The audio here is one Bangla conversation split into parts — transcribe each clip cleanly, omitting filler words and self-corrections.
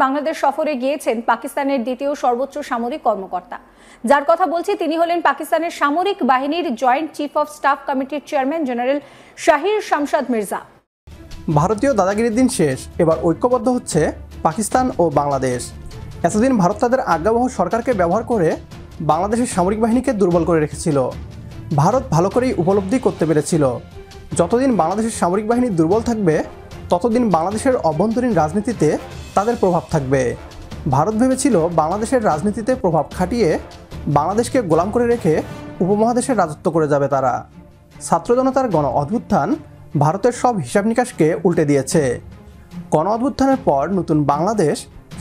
বাংলাদেশ সফরে গিয়েছেন পাকিস্তানের দ্বিতীয় সর্বোচ্চ সামরিক কর্মকর্তা। যার কথা বলছি তিনি হলেন পাকিস্তানের সামরিক বাহিনীর জয়েন্ট চিফ অফ স্টাফ কমিটির চেয়ারম্যান জেনারেল শাহির শামশাদ মির্জা। ভারতীয় দাদাগিরির দিন শেষ, এবার ঐক্যবদ্ধ হচ্ছে পাকিস্তান ও বাংলাদেশ। এতদিন ভারত তাদের আজ্ঞাবহ সরকারকে ব্যবহার করে বাংলাদেশের সামরিক বাহিনীকে দুর্বল করে রেখেছিল। ভারত ভালো করেই উপলব্ধি করতে পেরেছিল, যতদিন বাংলাদেশের সামরিক বাহিনী দুর্বল থাকবে ততদিন বাংলাদেশের অভ্যন্তরীণ রাজনীতিতে তাদের প্রভাব থাকবে। ভারত ভেবেছিল বাংলাদেশের রাজনীতিতে প্রভাব খাটিয়ে বাংলাদেশকে গোলাম করে রেখে উপমহাদেশের রাজত্ব করে যাবে তারা। ছাত্র জনতার গণ অভ্যুত্থান ভারতের সব হিসাব নিকাশকে উল্টে দিয়েছে। গণ অভ্যুত্থানের পর নতুন বাংলাদেশ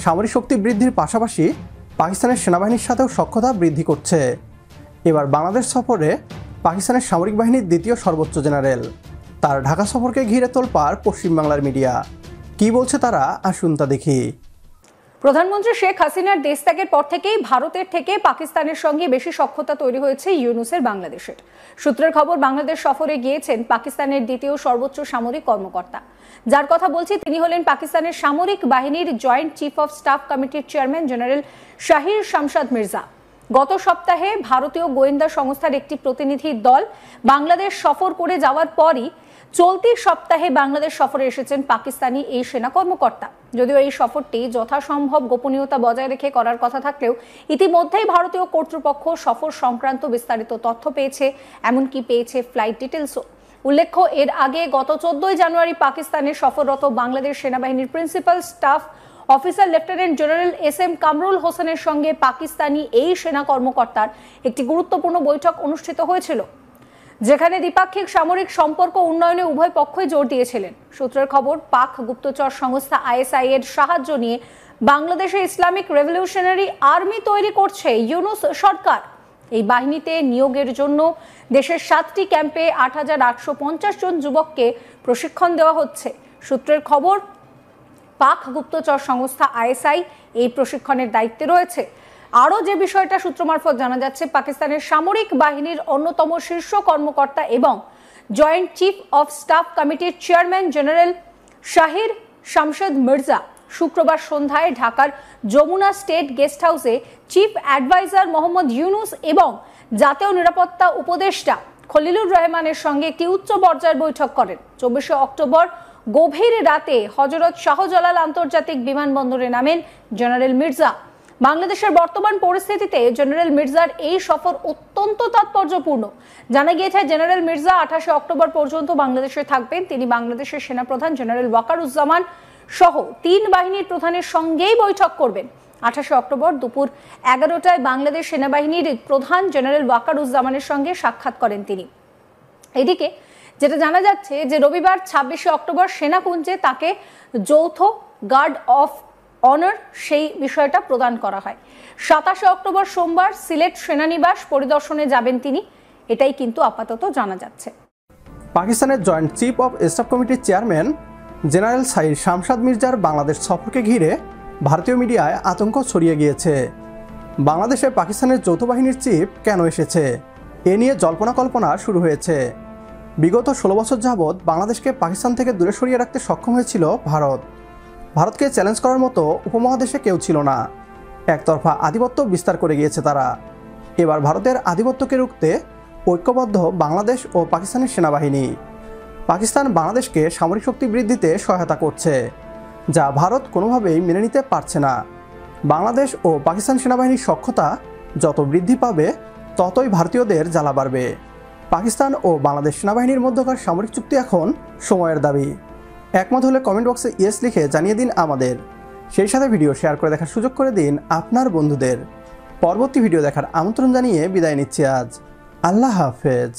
সামরিক শক্তি বৃদ্ধির পাশাপাশি পাকিস্তানের সেনাবাহিনীর সাথেও সক্ষমতা বৃদ্ধি করছে। এবার বাংলাদেশ সফরে পাকিস্তানের সামরিক বাহিনীর দ্বিতীয় সর্বোচ্চ জেনারেল। তার ঢাকা সফরকে ঘিরে তোলপাড় পশ্চিমবাংলার মিডিয়া। কি বলছে তারা, আসুন তা দেখি। প্রধানমন্ত্রী শেখ হাসিনার দেশ ত্যাগের পর থেকেই ভারতের থেকে পাকিস্তানের সঙ্গে বেশি সখ্যতা তৈরি হয়েছে ইউনূসের বাংলাদেশের। সূত্রের খবর, বাংলাদেশ সফরে গিয়েছেন পাকিস্তানের দ্বিতীয় সর্বোচ্চ সামরিক কর্মকর্তা। যার কথা বলছি তিনি হলেন পাকিস্তানের সামরিক বাহিনীর জয়েন্ট চিফ অফ স্টাফ কমিটির চেয়ারম্যান জেনারেল শাহির শামশাদ মির্জা। গত সপ্তাহে ভারতীয় গোয়েন্দা সংস্থার একটি প্রতিনিধি দল বাংলাদেশ সফর করে যাওয়ার পরই চলতি সপ্তাহে বাংলাদেশ সফরে এসেছেন পাকিস্তানি এই সেনা কর্মকর্তা। যদিও এই সফরটি যথাসম্ভব গোপনীয়তা বজায় রেখে করার কথা থাকলেও ইতিমধ্যেই ভারতীয় কর্তৃপক্ষ সফর সংক্রান্ত বিস্তারিত তথ্য পেয়েছে, এমনকি পেয়েছে ফ্লাইট ডিটেলসও। উল্লেখ্য, এর আগে গত 14 জানুয়ারি পাকিস্তানে সফররত বাংলাদেশ সেনাবাহিনীর principal staff officer lieutenant general SM. Kamrul হোসেনের সঙ্গে পাকিস্তানি এই সেনা কর্মকর্তার একটি গুরুত্বপূর্ণ বৈঠক অনুষ্ঠিত হয়েছিল, যেখানে দ্বিপাক্ষিক সামরিক সম্পর্ক উন্নয়নে উভয় পক্ষই জোর দিয়েছিলেন। সূত্রের খবর, পাক গুপ্তচর সংস্থা আইএসআই এর সাহায্য নিয়ে বাংলাদেশে ইসলামিক রেভলিউশনারি আর্মি তৈরি করছে ইউনূস সরকার। এই বাহিনীতে নিয়োগের জন্য দেশের 7টি ক্যাম্পে 8,850 জন যুবককে প্রশিক্ষণ দেওয়া হচ্ছে। সূত্রের খবর, পাক গুপ্তচর সংস্থা আইএসআই এই প্রশিক্ষণের দায়িত্বে রয়েছে। আরও যে বিষয়টা সূত্র মারফত জানা যাচ্ছে, পাকিস্তানের সামরিক বাহিনীর অন্যতম শীর্ষ কর্মকর্তা এবং জয়েন্ট চিফ অফ স্টাফ কমিটির চেয়ারম্যান জেনারেল শাহির শামশাদ মির্জা শুক্রবার সন্ধ্যায় ঢাকার যমুনা স্টেট গেস্ট হাউসে চিফ অ্যাডভাইজার মোহাম্মদ ইউনূস এবং জাতীয় নিরাপত্তা উপদেষ্টা খলিলুর রহমানের সঙ্গে একটি উচ্চ পর্যায়ের বৈঠক করেন। 24শে অক্টোবর গভীর রাতে হযরত শাহজালাল আন্তর্জাতিক বিমানবন্দরে নামেন জেনারেল মির্জা। বাংলাদেশের বর্তমান পরিস্থিতিতে জেনারেল মির্জার এই সফর অত্যন্ত তাৎপর্যপূর্ণ। জানা গিয়েছে, জেনারেল মির্জা 28শে অক্টোবর পর্যন্ত বাংলাদেশে থাকবেন। তিনি বাংলাদেশের সেনাপ্রধান জেনারেল ওয়াকারুজ্জামান সহ 3 বাহিনীর প্রধানের সঙ্গেই বৈঠক করবেন। 28শে অক্টোবর দুপুর 11টায় বাংলাদেশ সেনাবাহিনীর প্রধান জেনারেল ওয়াকারুজ্জামানের সঙ্গে সাক্ষাৎ করেন তিনি। এদিকে যেটা জানা যাচ্ছে যে রবিবার 26শে অক্টোবর সেনাকুঞ্জে তাকে যৌথ গার্ড অফ অনার সেই বিষয়টা প্রদান করা হয়। 27শে অক্টোবর সোমবার সিলেট সেনানিবাস পরিদর্শনে যাবেন তিনি, এটাই কিন্তু আপাতত জানা যাচ্ছে। পাকিস্তানের জয়েন্ট চিফ অফ স্টাফ কমিটির চেয়ারম্যান জেনারেল শাহির শামশাদ মির্জার বাংলাদেশ সফরকে ঘিরে ভারতীয় মিডিয়ায় আতঙ্ক ছড়িয়ে গিয়েছে। বাংলাদেশে পাকিস্তানের যৌথ বাহিনীর চিফ কেন এসেছে, এ নিয়ে জল্পনা কল্পনা শুরু হয়েছে। বিগত 16 বছর যাবৎ বাংলাদেশকে পাকিস্তান থেকে দূরে সরিয়ে রাখতে সক্ষম হয়েছিল ভারত। ভারতকে চ্যালেঞ্জ করার মতো উপমহাদেশে কেউ ছিল না। একতরফা আধিপত্য বিস্তার করে গিয়েছে তারা। এবার ভারতের আধিপত্যকে রুখতে ঐক্যবদ্ধ বাংলাদেশ ও পাকিস্তানের সেনাবাহিনী। পাকিস্তান বাংলাদেশকে সামরিক শক্তি বৃদ্ধিতে সহায়তা করছে, যা ভারত কোনোভাবেই মেনে নিতে পারছে না। বাংলাদেশ ও পাকিস্তান সেনাবাহিনীর সক্ষমতা যত বৃদ্ধি পাবে ততই ভারতীয়দের জ্বালা বাড়বে। পাকিস্তান ও বাংলাদেশ সেনাবাহিনীর মধ্যকার সামরিক চুক্তি এখন সময়ের দাবি। একমত হলে কমেন্ট বক্সে ইয়েস লিখে জানিয়ে দিন আমাদের। সেই সাথে ভিডিও শেয়ার করে দেখার সুযোগ করে দিন আপনার বন্ধুদের। পরবর্তী ভিডিও দেখার আমন্ত্রণ জানিয়ে বিদায় নিচ্ছি আজ। আল্লাহ হাফেজ।